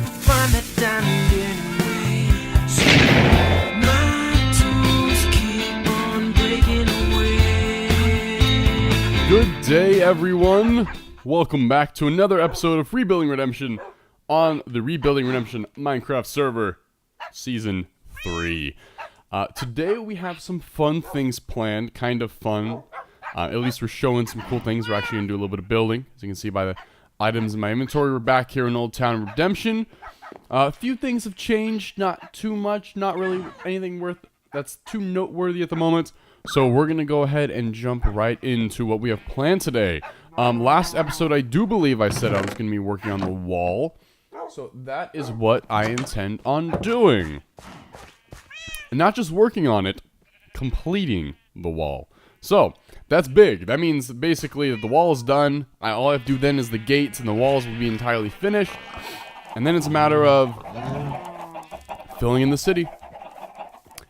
find that diamond anyway. So my tools keep on breaking away. Good day, everyone. Welcome back to another episode of Rebuilding Redemption on the Rebuilding Redemption Minecraft server, Season 3. Today we have some fun things planned, kind of fun. At least we're showing some cool things. We're actually going to do a little bit of building. As you can see by the items in my inventory, we're back here in Old Town Redemption. A few things have changed, not too much, not really anything that's too noteworthy at the moment. So we're going to go ahead and jump right into what we have planned today. Last episode, I do believe I said I was going to be working on the wall. So that is what I intend on doing. And not just working on it, completing the wall. So, that's big. That means basically that the wall is done. All I have to do then is the gates and the walls will be entirely finished. And then it's a matter of filling in the city.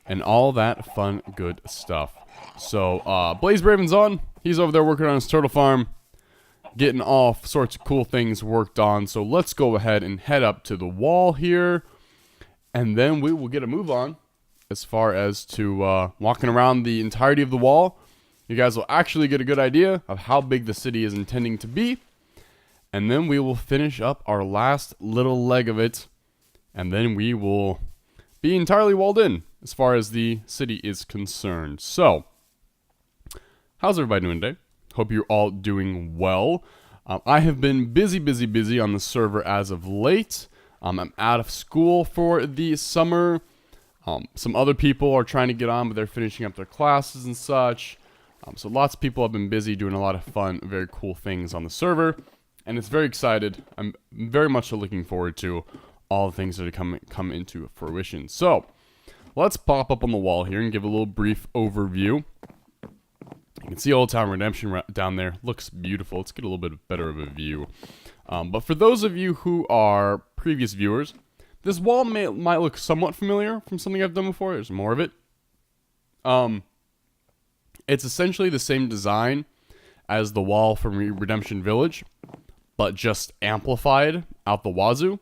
And all that fun, good stuff. So, Blaze Braven's on. He's over there working on his turtle farm. Getting all sorts of cool things worked on. So, let's go ahead and head up to the wall here. And then we will get a move on. As far as to walking around the entirety of the wall. You guys will actually get a good idea of how big the city is intending to be. And then we will finish up our last little leg of it. And then we will be entirely walled in as far as the city is concerned. So, how's everybody doing today? Hope you're all doing well. I have been busy on the server as of late. I'm out of school for the summer. Some other people are trying to get on, but they're finishing up their classes and such. So lots of people have been busy doing a lot of fun, very cool things on the server. And it's very excited. I'm very much looking forward to all the things that are come into fruition. So, let's pop up on the wall here and give a little brief overview. You can see Old Town Redemption down there. Looks beautiful. Let's get a little bit better of a view. But for those of you who are previous viewers, this wall might look somewhat familiar from something I've done before. There's more of it. It's essentially the same design as the wall from Redemption Village, but just amplified out the wazoo.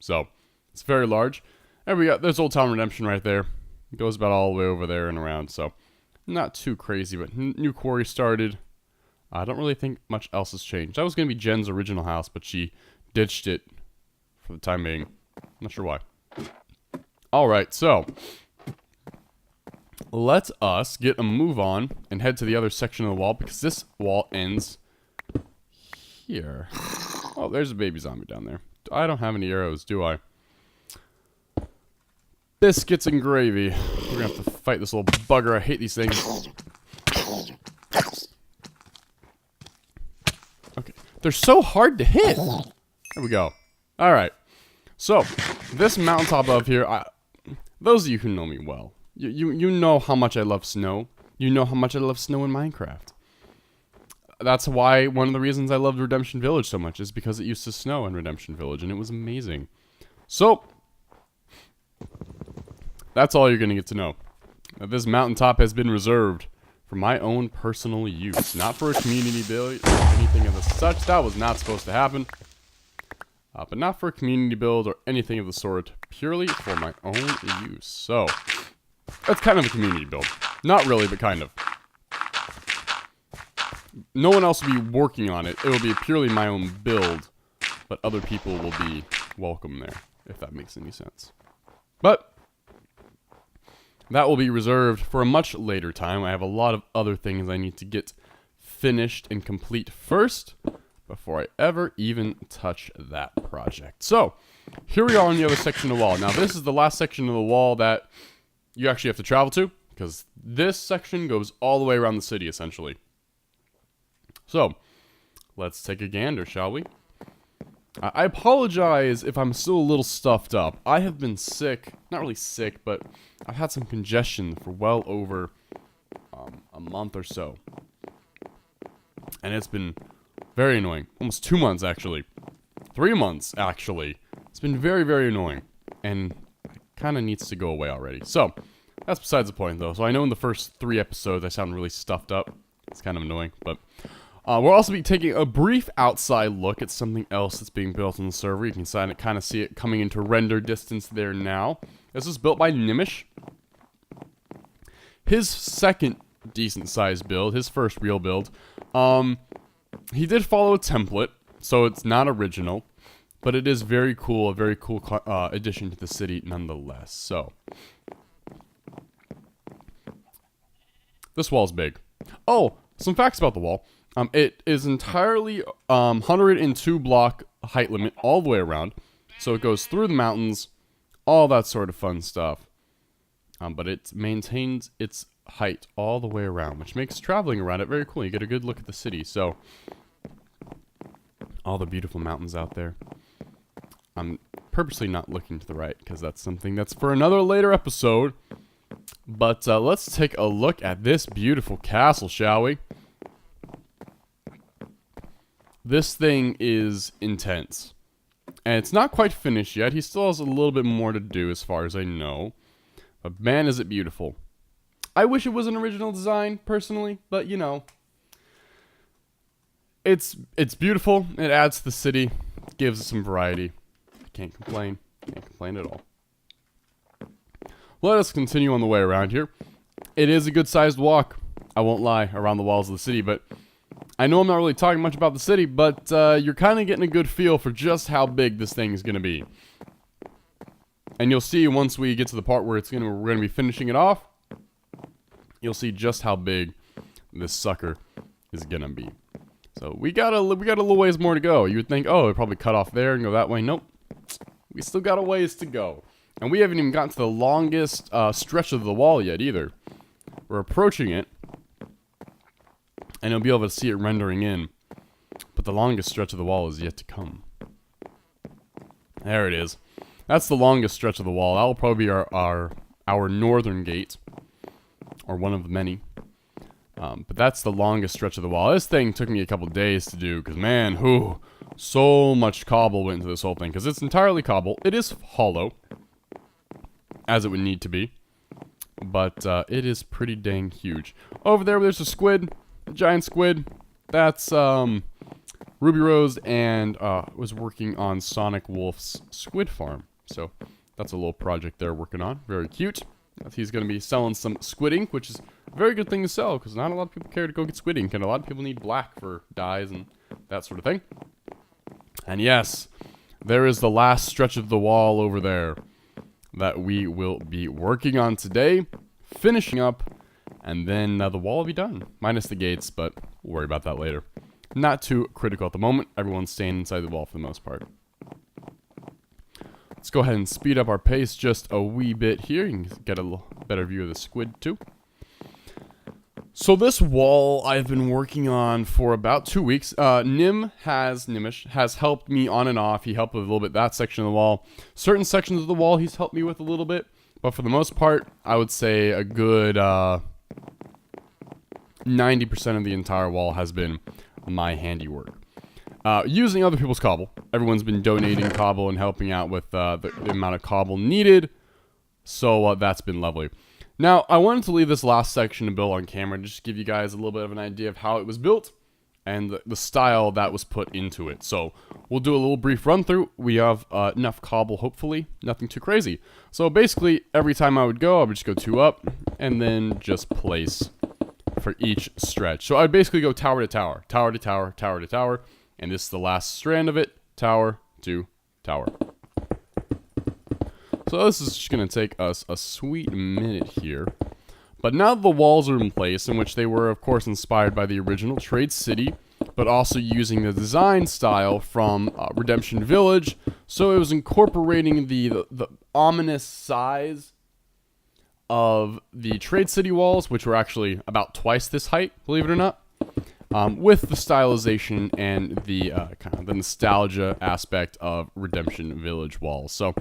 So, it's very large. And there's Old Town Redemption right there. It goes about all the way over there and around, so not too crazy, but new quarry started. I don't really think much else has changed. That was going to be Jen's original house, but she ditched it for the time being. Not sure why. Alright, so let us get a move on and head to the other section of the wall because this wall ends here. Oh, there's a baby zombie down there. I don't have any arrows, do I? Biscuits and gravy. We're gonna have to fight this little bugger. I hate these things. Okay. They're so hard to hit. There we go. Alright. So, this mountaintop up here, those of you who know me well, you know how much I love snow. You know how much I love snow in Minecraft. That's why one of the reasons I loved Redemption Village so much is because it used to snow in Redemption Village, and it was amazing. So, that's all you're going to get to know. This mountaintop has been reserved for my own personal use, not for a community build or anything of the such. That was not supposed to happen. But not for a community build or anything of the sort, purely for my own use. So, that's kind of a community build. Not really, but kind of. No one else will be working on it. It will be purely my own build, but other people will be welcome there, if that makes any sense. But that will be reserved for a much later time. I have a lot of other things I need to get finished and complete first before I ever even touch that project. So, here we are on the other section of the wall. Now, this is the last section of the wall that you actually have to travel to, because this section goes all the way around the city, essentially. So, let's take a gander, shall we? I apologize if I'm still a little stuffed up. I have been sick. Not really sick, but I've had some congestion for well over a month or so. And it's been very annoying. Almost 2 months, actually. 3 months, actually. It's been very, very annoying. And it kind of needs to go away already. So, that's besides the point, though. So, I know in the first 3 episodes I sound really stuffed up. It's kind of annoying, but We'll also be taking a brief outside look at something else that's being built on the server. You can kind of see it coming into render distance there now. This was built by Nimish. His second decent sized build, his first real build. He did follow a template, so it's not original, but it is very cool, a very cool addition to the city nonetheless. So, this wall's big. Oh, some facts about the wall. It is entirely 102 block height limit all the way around, so it goes through the mountains, all that sort of fun stuff. But it maintains its height all the way around, which makes traveling around it very cool. You get a good look at the city. So, all the beautiful mountains out there. I'm purposely not looking to the right because that's something that's for another later episode. But let's take a look at this beautiful castle, shall we? This thing is intense. And it's not quite finished yet. He still has a little bit more to do as far as I know. But man, is it beautiful. I wish it was an original design, personally. But, you know, it's beautiful. It adds to the city. Gives it some variety. Can't complain. Can't complain at all. Let us continue on the way around here. It is a good-sized walk. I won't lie, around the walls of the city, but I know I'm not really talking much about the city, but you're kind of getting a good feel for just how big this thing is going to be. And you'll see once we get to the part where we're going to be finishing it off, you'll see just how big this sucker is going to be. So we got a little ways more to go. You would think, oh, it'd probably cut off there and go that way. Nope. We still got a ways to go. And we haven't even gotten to the longest stretch of the wall yet either. We're approaching it. And you'll be able to see it rendering in. But the longest stretch of the wall is yet to come. There it is. That's the longest stretch of the wall. That will probably be our northern gate. Or one of the many. But that's the longest stretch of the wall. This thing took me a couple days to do. Because man, so much cobble went into this whole thing. Because it's entirely cobble. It is hollow. As it would need to be. But it is pretty dang huge. Over there's a squid. A giant squid. That's Ruby Rose and was working on Sonic Wolf's squid farm. So that's a little project they're working on. Very cute. He's going to be selling some squid ink, which is a very good thing to sell because not a lot of people care to go get squid ink, and a lot of people need black for dyes and that sort of thing. And yes, there is the last stretch of the wall over there that we will be working on today, finishing up, and then the wall will be done, minus the gates, but we'll worry about that later. Not too critical at the moment. Everyone's staying inside the wall for the most part. Let's go ahead and speed up our pace just a wee bit here. You can get a little better view of the squid too. So this wall I've been working on for about 2 weeks. Nimish has helped me on and off. He helped with a little bit that section of the wall. Certain sections of the wall he's helped me with a little bit. But for the most part, I would say a good 90% of the entire wall has been my handiwork. Using other people's cobble. Everyone's been donating cobble and helping out with the amount of cobble needed. So that's been lovely. Now, I wanted to leave this last section to build on camera to just give you guys a little bit of an idea of how it was built and the style that was put into it. So we'll do a little brief run through. We have enough cobble, hopefully. Nothing too crazy. So basically, every time I would just go 2 up and then just place for each stretch. So I'd basically go tower to tower, tower to tower, tower to tower. And this is the last strand of it, tower to tower. So this is just going to take us a sweet minute here. But now that the walls are in place, in which they were, of course, inspired by the original Trade City, but also using the design style from Redemption Village, so it was incorporating the ominous size of the Trade City walls, which were actually about twice this height, believe it or not. With the stylization and the kind of the nostalgia aspect of Redemption Village walls. So,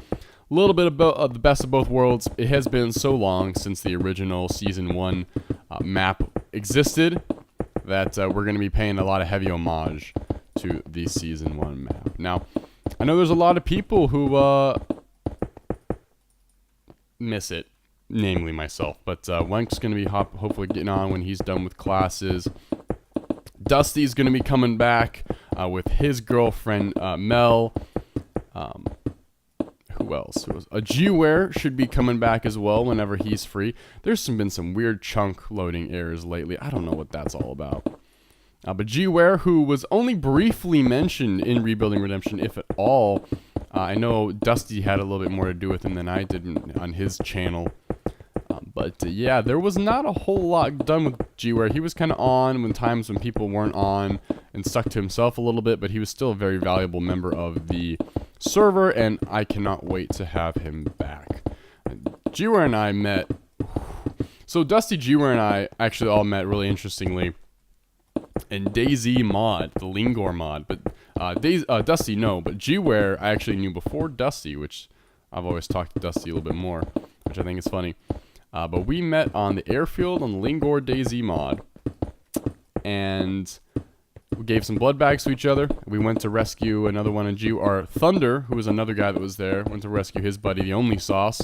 a little bit of the best of both worlds. It has been so long since the original Season 1 map existed that we're going to be paying a lot of heavy homage to the Season 1 map. Now, I know there's a lot of people who miss it, namely myself. But Wenk's going to be hopefully getting on when he's done with classes. Dusty's going to be coming back with his girlfriend, Mel. Who else? Gware should be coming back as well whenever he's free. There's been some weird chunk loading errors lately. I don't know what that's all about. But Gware, who was only briefly mentioned in Rebuilding Redemption, if at all. I know Dusty had a little bit more to do with him than I did on his channel. But yeah, there was not a whole lot done with Gware. He was kind of on when times when people weren't on and stuck to himself a little bit, but he was still a very valuable member of the server, and I cannot wait to have him back. Gware and I met. So Dusty, Gware, and I actually all met really interestingly in DayZ mod, the Lingor mod. But Dusty, no, but Gware I actually knew before Dusty, which I've always talked to Dusty a little bit more, which I think is funny. But we met on the airfield on the Lingor DayZ mod, and we gave some blood bags to each other. We went to rescue another one of Thunder, who was another guy that was there, went to rescue his buddy, the Only Sauce.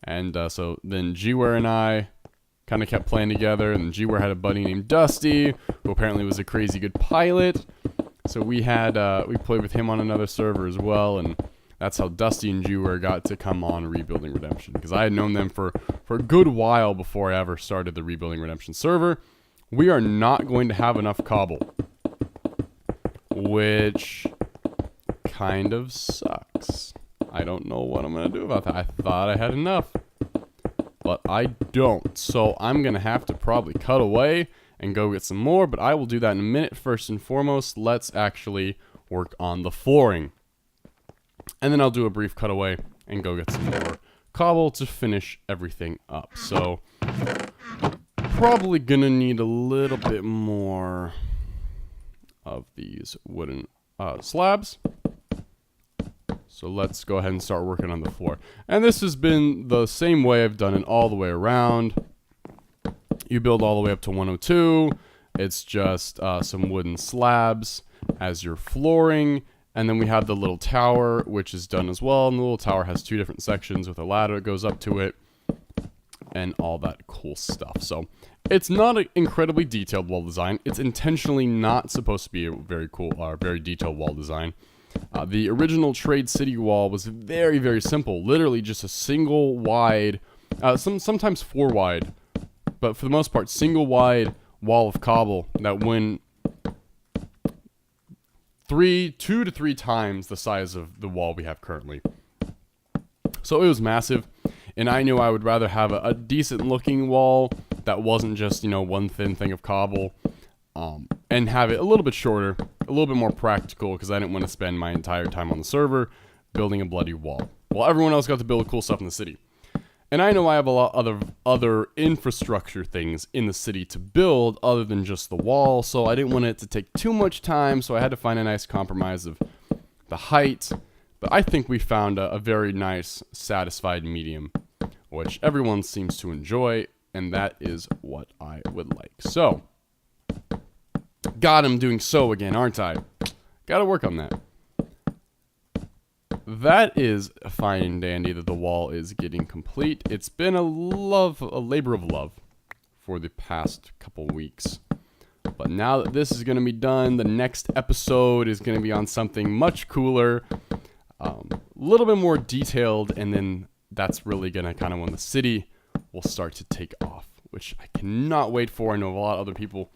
And so then Gware and I kind of kept playing together, and Gware had a buddy named Dusty, who apparently was a crazy good pilot. So we played with him on another server as well, and that's how Dusty and Gware got to come on Rebuilding Redemption, because I had known them for a good while before I ever started the Rebuilding Redemption server. We are not going to have enough cobble, which kind of sucks. I don't know what I'm going to do about that. I thought I had enough, but I don't. So I'm going to have to probably cut away and go get some more, but I will do that in a minute. First and foremost, let's actually work on the flooring. And then I'll do a brief cutaway and go get some more cobble to finish everything up. So probably going to need a little bit more of these wooden slabs. So let's go ahead and start working on the floor. And this has been the same way I've done it all the way around. You build all the way up to 102. It's just some wooden slabs as your flooring. And then we have the little tower, which is done as well. And the little tower has two different sections with a ladder that goes up to it and all that cool stuff. So it's not an incredibly detailed wall design. It's intentionally not supposed to be a very cool or very detailed wall design. The original Trade City wall was very, very simple. Literally just a single wide, sometimes four wide, but for the most part, single wide wall of cobble that went 2 to 3 times the size of the wall we have currently. So it was massive, and I knew I would rather have a decent looking wall that wasn't just, one thin thing of cobble, and have it a little bit shorter, a little bit more practical, because I didn't want to spend my entire time on the server building a bloody wall, while everyone else got to build cool stuff in the city. And I know I have a lot of other infrastructure things in the city to build other than just the wall, so I didn't want it to take too much time, so I had to find a nice compromise of the height. But I think we found a very nice, satisfied medium, which everyone seems to enjoy, and that is what I would like. So, God, I'm doing so again, aren't I? Gotta work on that. That is fine and dandy that the wall is getting complete. It's been a labor of love for the past couple weeks. But now that this is going to be done, the next episode is going to be on something much cooler, a little bit more detailed, and then that's really going to kind of when the city will start to take off, which I cannot wait for. I know a lot of other people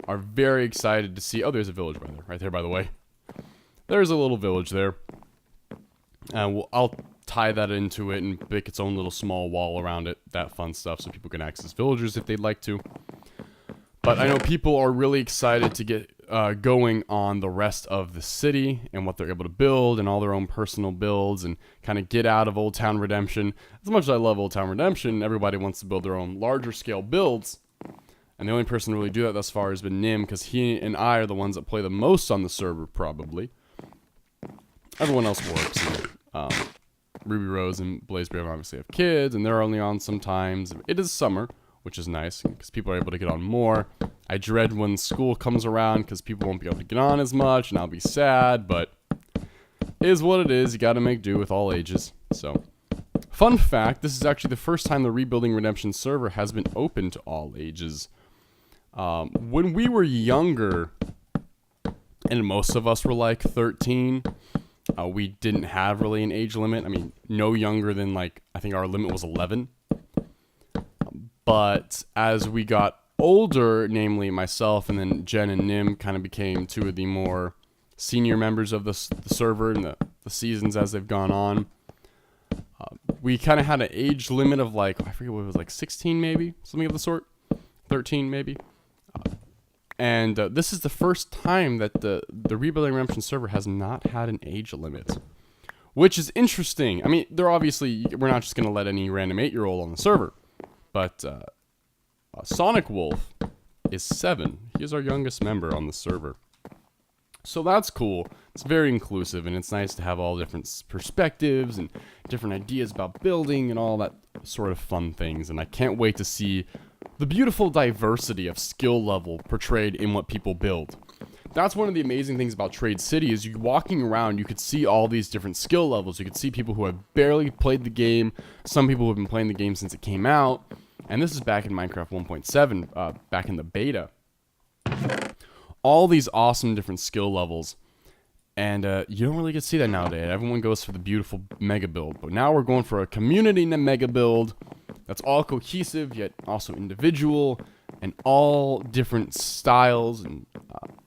are very excited to see. Oh, there's a village right there, by the way. There's a little village there. I'll tie that into it and make its own little small wall around it, that fun stuff, so people can access villagers if they'd like to. But I know people are really excited to get going on the rest of the city and what they're able to build and all their own personal builds and kind of get out of Old Town Redemption. As much as I love Old Town Redemption, everybody wants to build their own larger scale builds. And the only person to really do that thus far has been Nim, because he and I are the ones that play the most on the server, probably. Everyone else works. Ruby Rose and Blazebear obviously have kids, and they're only on sometimes. It is summer, which is nice, because people are able to get on more. I dread when school comes around, because people won't be able to get on as much, and I'll be sad, but it is what it is. You gotta make do with all ages. So, fun fact, this is actually the first time the Rebuilding Redemption server has been open to all ages. When we were younger, and most of us were like 13, we didn't have really an age limit. I mean, no younger than like, I think our limit was 11. But as we got older, namely myself and then Jen and Nim kind of became two of the more senior members of the server and the seasons as they've gone on. We kind of had an age limit of like, I forget what it was, like 16 maybe, something of the sort, 13 maybe. And this is the first time that the Rebuilding Redemption server has not had an age limit, which is interesting. I mean, we're not just going to let any random 8-year-old on the server, but Sonic Wolf is 7. He is our youngest member on the server. So that's cool. It's very inclusive, and it's nice to have all different perspectives and different ideas about building and all that sort of fun things. And I can't wait to see the beautiful diversity of skill level portrayed in what people build. That's one of the amazing things about Trade City is you walking around, you could see all these different skill levels. You could see people who have barely played the game, some people who have been playing the game since it came out, and this is back in Minecraft 1.7, back in the beta. All these awesome different skill levels, and you don't really get to see that nowadays. Everyone goes for the beautiful mega build, but now we're going for a community mega build that's all cohesive yet also individual, and all different styles and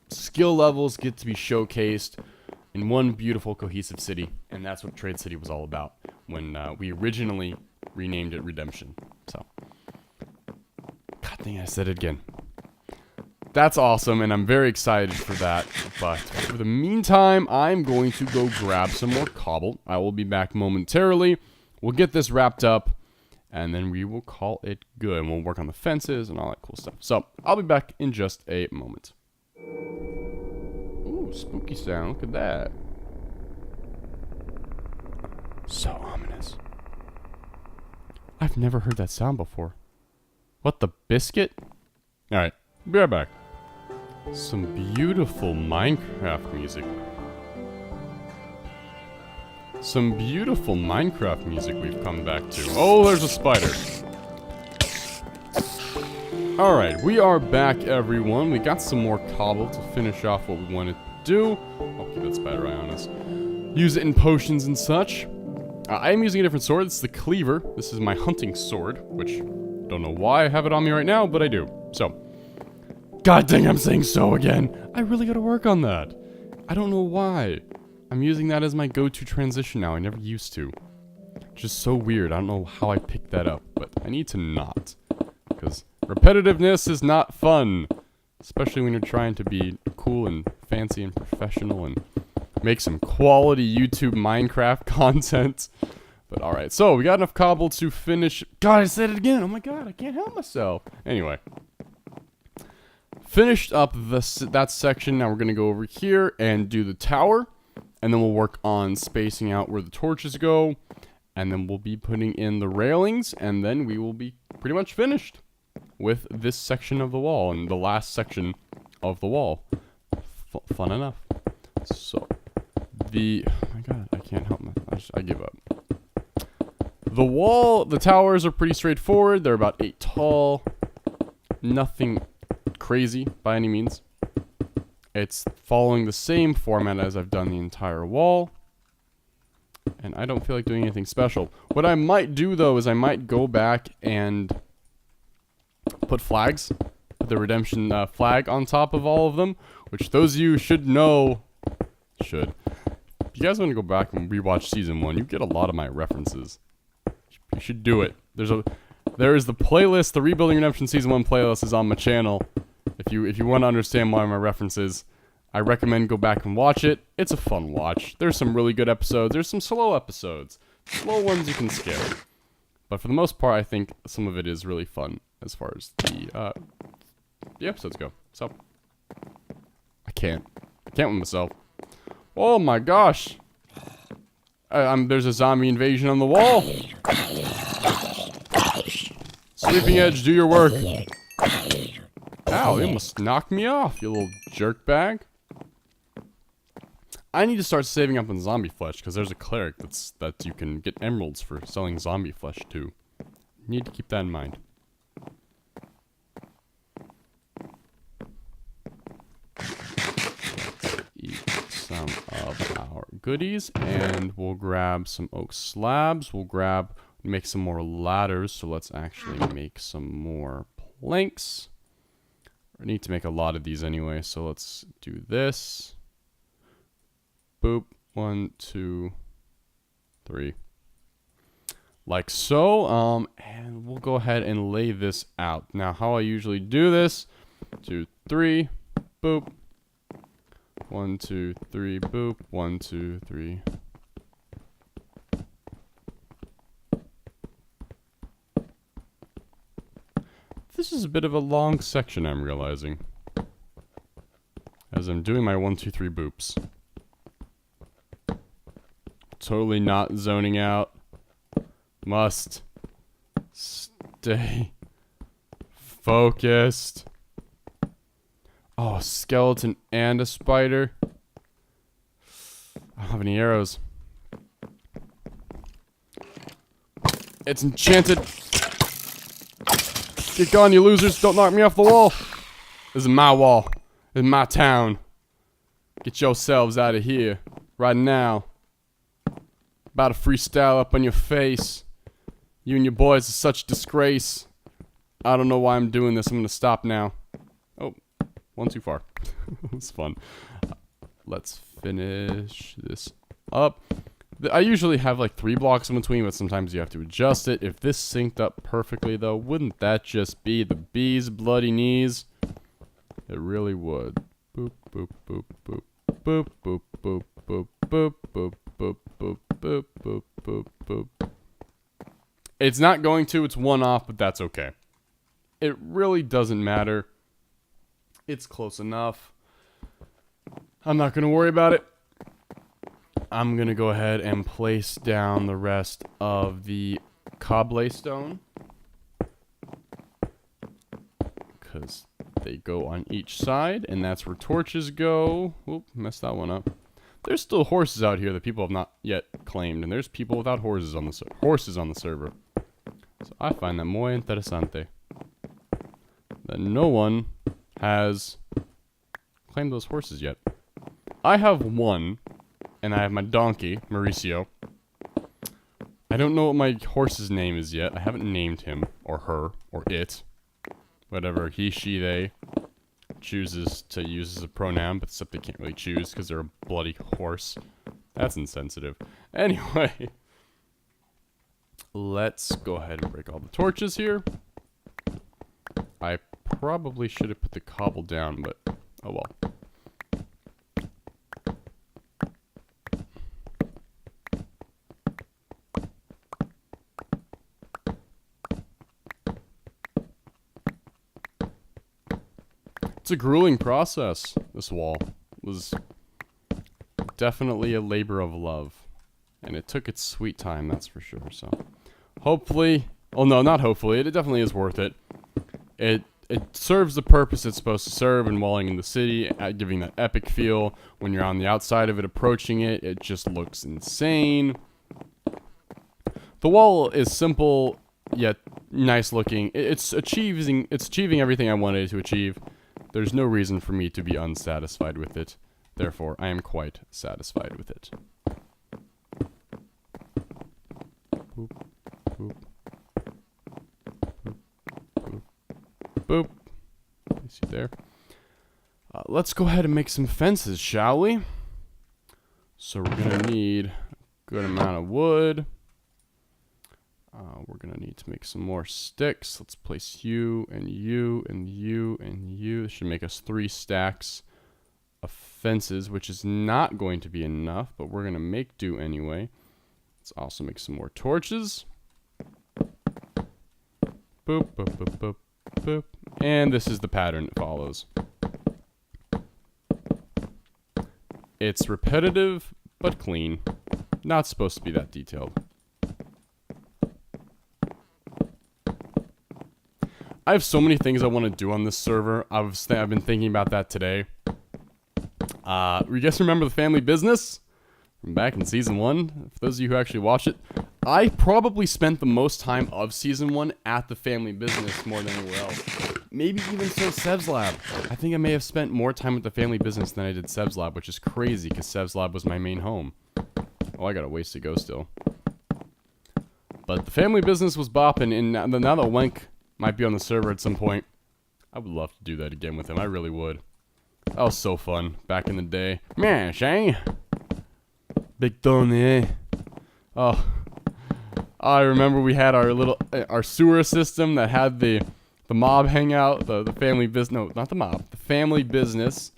skill levels get to be showcased in one beautiful cohesive city. And that's what Trade City was all about when we originally renamed it Redemption. So god dang it, I said it again. That's awesome, and I'm very excited for that. But for the meantime, I'm going to go grab some more cobble. I will be back momentarily. We'll get this wrapped up, and then we will call it good. And we'll work on the fences and all that cool stuff. So, I'll be back in just a moment. Ooh, spooky sound. Look at that. So ominous. I've never heard that sound before. What, the biscuit? Alright, be right back. Some beautiful Minecraft music. Some beautiful Minecraft music we've come back to. Oh, there's a spider. Alright, we are back, everyone. We got some more cobble to finish off what we wanted to do. I'll keep that spider eye on us. Use it in potions and such. I am using a different sword. This is the cleaver. This is my hunting sword, which don't know why I have it on me right now, but I do. So, god dang, I'm saying so again. I really gotta work on that. I don't know why. I'm using that as my go-to transition now. I never used to. Just so weird. I don't know how I picked that up, but I need to not. Because repetitiveness is not fun. Especially when you're trying to be cool and fancy and professional and make some quality YouTube Minecraft content. But alright, so we got enough cobble to finish. God, I said it again. Oh my god, I can't help myself. Anyway. Finished up that section. Now we're going to go over here and do the tower. And then we'll work on spacing out where the torches go. And then we'll be putting in the railings. And then we will be pretty much finished with this section of the wall. And the last section of the wall. Fun enough. So, oh my god, I can't help myself. I give up. The towers are pretty straightforward. They're about 8 tall. Nothing crazy by any means. It's following the same format as I've done the entire wall. And I don't feel like doing anything special. What I might do though is I might go back and put flags. Put the redemption flag on top of all of them. Which those of you should know. If you guys want to go back and rewatch season 1, you get a lot of my references. You should do it. There is the playlist, the Rebuilding Redemption Season 1 playlist is on my channel. If you want to understand why my references, I recommend go back and watch it. It's a fun watch. There's some really good episodes. There's some slow episodes. Slow ones you can skip. But for the most part, I think some of it is really fun as far as the episodes go. So, I can't with myself. Oh my gosh. There's a zombie invasion on the wall. Sleeping Edge, do your work. Ow, they almost knocked me off, you little jerk bag. I need to start saving up on zombie flesh, because there's a cleric that you can get emeralds for selling zombie flesh to. Need to keep that in mind. goodies, and we'll grab some oak slabs. We'll make some more ladders. So let's actually make some more planks. I need to make a lot of these anyway, so let's do this. Boop. 1, 2, 3. Like so. And we'll go ahead and lay this out. Now, how I usually do this: 2, 3, boop. 1, 2, 3, boop. 1, 2, 3. This is a bit of a long section, I'm realizing, as I'm doing my 1, 2, 3 boops. Totally not zoning out. Must stay focused. Oh, a skeleton and a spider. I don't have any arrows. It's enchanted. Get gone, you losers. Don't knock me off the wall. This is my wall. This is my town. Get yourselves out of here. Right now. About to freestyle up on your face. You and your boys are such disgrace. I don't know why I'm doing this. I'm going to stop now. Oh, one too far. It's fun. Let's finish this up. I usually have like 3 blocks in between, but sometimes you have to adjust it. If this synced up perfectly, though, wouldn't that just be the bee's bloody knees? It really would. Boop, boop, boop, boop, boop, boop, boop, boop, boop, boop, boop, boop, boop, boop, boop, boop. It's not going to. It's one off, but that's okay. It really doesn't matter. It's close enough. I'm not going to worry about it. I'm going to go ahead and place down the rest of the cobblestone, because they go on each side, and that's where torches go. Whoop, messed that one up. There's still horses out here that people have not yet claimed, and there's people without horses on the server. So I find that muy interesante that no one has claimed those horses yet. I have one. And I have my donkey, Mauricio. I don't know what my horse's name is yet. I haven't named him, or her, or it. Whatever he, she, they chooses to use as a pronoun, but except they can't really choose because they're a bloody horse. That's insensitive. Anyway. Let's go ahead and break all the torches here. I probably should have put the cobble down, but oh well. It's a grueling process. This wall was definitely a labor of love, and it took its sweet time, that's for sure. So hopefully, oh no, not hopefully, it definitely is worth it. It serves the purpose it's supposed to serve in walling in the city, giving that epic feel. When you're on the outside of it, approaching it, it just looks insane. The wall is simple yet nice looking. It's achieving everything I wanted it to achieve. There's no reason for me to be unsatisfied with it. Therefore, I am quite satisfied with it. Boop, boop, boop, boop, boop. You see there? Let's go ahead and make some fences, shall we? So we're going to need a good amount of wood. We're going to need to make some more sticks. Let's place you and you and you and you. This should make us 3 stacks of fences, which is not going to be enough, but we're going to make do anyway. Let's also make some more torches. Boop, boop, boop, boop, boop. And this is the pattern it follows. It's repetitive, but clean. Not supposed to be that detailed. I have so many things I want to do on this server. I've been thinking about that today. You guys remember the family business from back in season 1? For those of you who actually watched it, I probably spent the most time of season 1 at the family business more than anywhere else. maybe even so Sev's Lab. I think I may have spent more time with the family business than I did Sev's Lab, which is crazy because Sev's Lab was my main home. Oh, I got a ways to go still. But the family business was bopping, and now that Wenk might be on the server at some point, I would love to do that again with him. I really would. That was so fun back in the day. Man, Shane. Big Tony, eh? Oh, I remember we had our sewer system that had the mob hangout, the family business. No, not the mob. The family business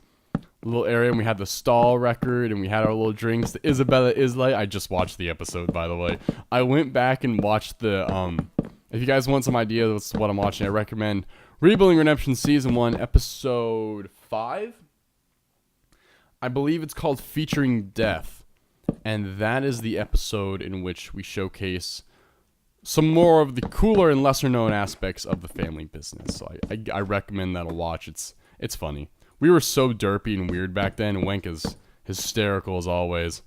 little area, and we had the stall record, and we had our little drinks. The Isabella Islay. I just watched the episode, by the way. I went back and watched the if you guys want some ideas of what I'm watching, I recommend Rebuilding Redemption Season 1, Episode 5. I believe it's called Featuring Death. And that is the episode in which we showcase some more of the cooler and lesser known aspects of the family business. So I recommend that a watch. It's funny. We were so derpy and weird back then, and Wenk is hysterical as always.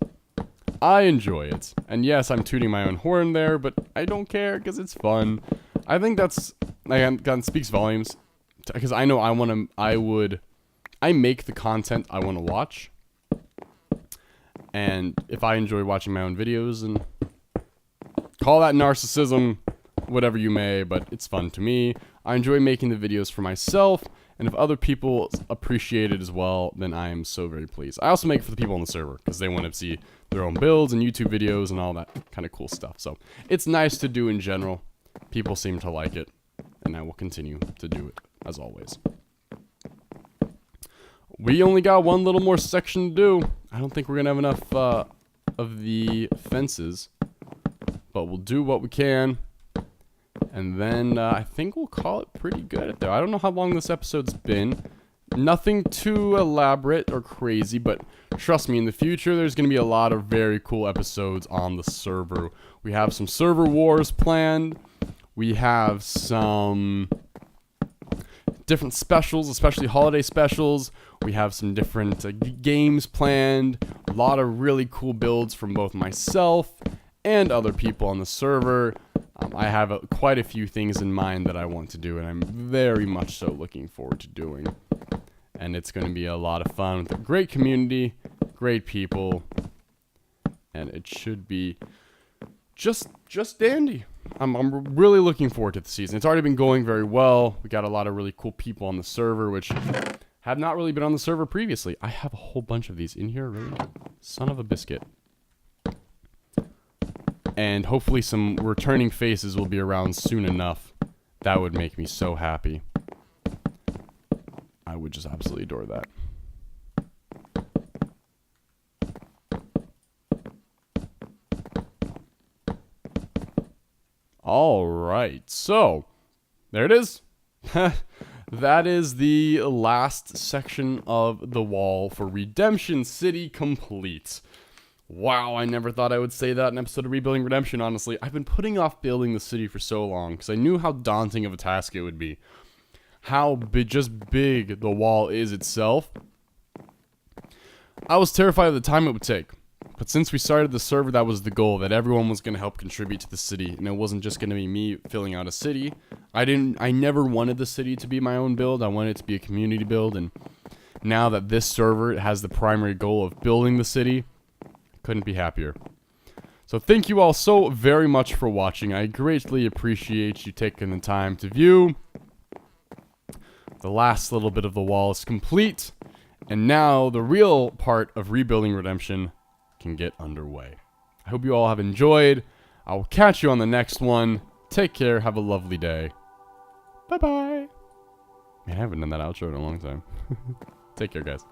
I enjoy it. And yes, I'm tooting my own horn there, but I don't care because it's fun. I think that speaks volumes, because I know I make the content I want to watch. And if I enjoy watching my own videos, and call that narcissism, whatever you may, but it's fun to me. I enjoy making the videos for myself, and if other people appreciate it as well, then I am so very pleased. I also make it for the people on the server, because they want to see their own builds and YouTube videos and all that kind of cool stuff. So it's nice to do in general. People seem to like it, and I will continue to do it, as always. We only got one little more section to do. I don't think we're going to have enough of the fences, but we'll do what we can. And then I think we'll call it pretty good there. I don't know how long this episode's been. Nothing too elaborate or crazy, but trust me, in the future, there's going to be a lot of very cool episodes on the server. We have some server wars planned. We have some different specials, especially holiday specials. We have some different games planned. A lot of really cool builds from both myself and other people on the server. I have quite a few things in mind that I want to do, and I'm very much so looking forward to doing. And it's going to be a lot of fun with a great community, great people, and it should be just dandy. I'm really looking forward to the season. It's already been going very well. We got a lot of really cool people on the server, which have not really been on the server previously. I have a whole bunch of these in here, really. Son of a biscuit. And hopefully some returning faces will be around soon enough. That would make me so happy. I would just absolutely adore that. All right, so there it is. That is the last section of the wall for Redemption City complete. Wow, I never thought I would say that in an episode of Rebuilding Redemption, honestly. I've been putting off building the city for so long because I knew how daunting of a task it would be. How just big the wall is itself. I was terrified of the time it would take. But since we started the server, that was the goal, that everyone was going to help contribute to the city, and it wasn't just going to be me filling out a city. I never wanted the city to be my own build. I wanted it to be a community build, and now that this server has the primary goal of building the city, I couldn't be happier. So thank you all so very much for watching. I greatly appreciate you taking the time to view. The last little bit of the wall is complete, and now the real part of Rebuilding Redemption can get underway. I hope you all have enjoyed. I will catch you on the next one. Take care. Have a lovely day. Bye-bye. Man, I haven't done that outro in a long time. Take care, guys.